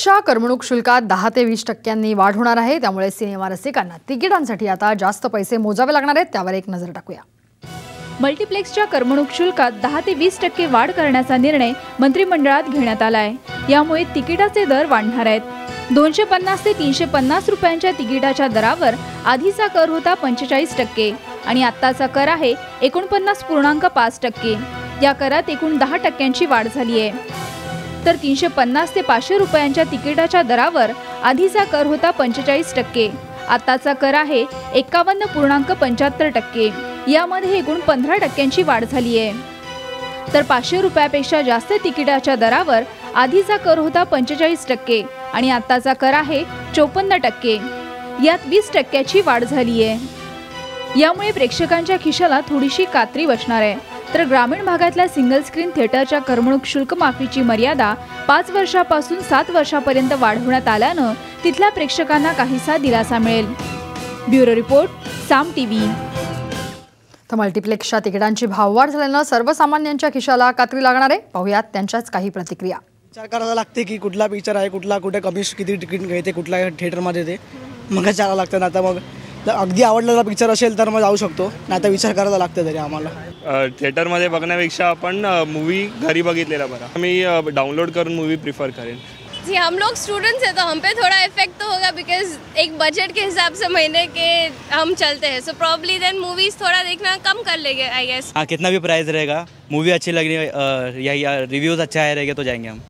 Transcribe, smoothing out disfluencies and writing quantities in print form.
मल्टीप्लेक्सच्या करमणूक शुल्कात 10 ते 20% वाढ होणार आहे। त्यामुळे सिनेमा रसिकांना तिकिटांसाठी आता जास्त पैसे मोजावे लागणार आहेत। त्यावर एक नजर टाकूया। मल्टीप्लेक्सच्या करमणूक शुल्कात 10 ते 20% वाढ करण्याचा निर्णय मंत्रिमंडळात घेण्यात आला आहे। यामुळे तिकिटाचे दर वाढणार आहेत। 250 ते 350 रुपयांच्या तिकिटाच्या दरावर आधीचा कर होता 45% आणि आत्ताचा कर आहे 49.5%। या करात एकूण 10% वाढ झाली आहे। तर 350 ते 500 रुपयांच्या तिकिटाच्या दरावर आधीचा कर होता 45%, आताचा कर आहे 51.75%। यामध्ये एकूण 15% वाढ झाली आहे। तर 500 रुपयापेक्षा जास्त तिकिटाच्या दरावर आधीचा कर होता 45% आणि आताचा कर आहे 54%। यात 20% वाढ झाली आहे। यामुळे प्रेक्षकांच्या खिशाला थोडीशी कात्री बसणार आहे। तर ग्रामीण भागातल्या सिंगल स्क्रीन थिएटरच्या करमणूक शुल्क माफीची मर्यादा 5 वर्षापासून 7 वर्षापर्यंत वाढवण्यात आल्यानं तिथल्या प्रेक्षकांना काहीसा दिलासा मिळेल। ब्युरो रिपोर्ट, साम टीव्ही। तर मल्टीप्लेक्सच्या तिकिटांची भाववाढ झाल्यानं सर्वसामान्यांच्या खिशाला कात्री लागणार आहे। पाहूयात त्यांच्याच काही प्रतिक्रिया। विचार करायला लागते की कुठला पिक्चर आहे, कुठला कुठे कमी किती तिकीट घेते, कुठल्या थिएटरमध्ये ते मग विचारायला लागतं ना। आता मग अगदी आवडलेला पिक्चर असेल तर मग जाऊ शकतो, नाही तर विचार करायला लागतं तरी आम्हाला। थिएटरमध्ये बघण्यापेक्षा आपण मूवी घरी बघितलेला बरा। मी डाउनलोड करून मूवी प्रिफर करेन। जी, हम लोग स्टूडेंट्स हैं तो हम पे थोड़ा इफेक्ट तो होगा, बिकॉज एक बजट के हिसाब से महीने के हम चलते हैं, सो प्रॉब्ली देन मूवीज थोड़ा देखना कम कर लेंगे आई गेस। हाँ, कितना भी प्राइस रहेगा, मूवी अच्छी लगनी या रिव्यूज़ अच्छा रहेगा तो जाएंगे हम।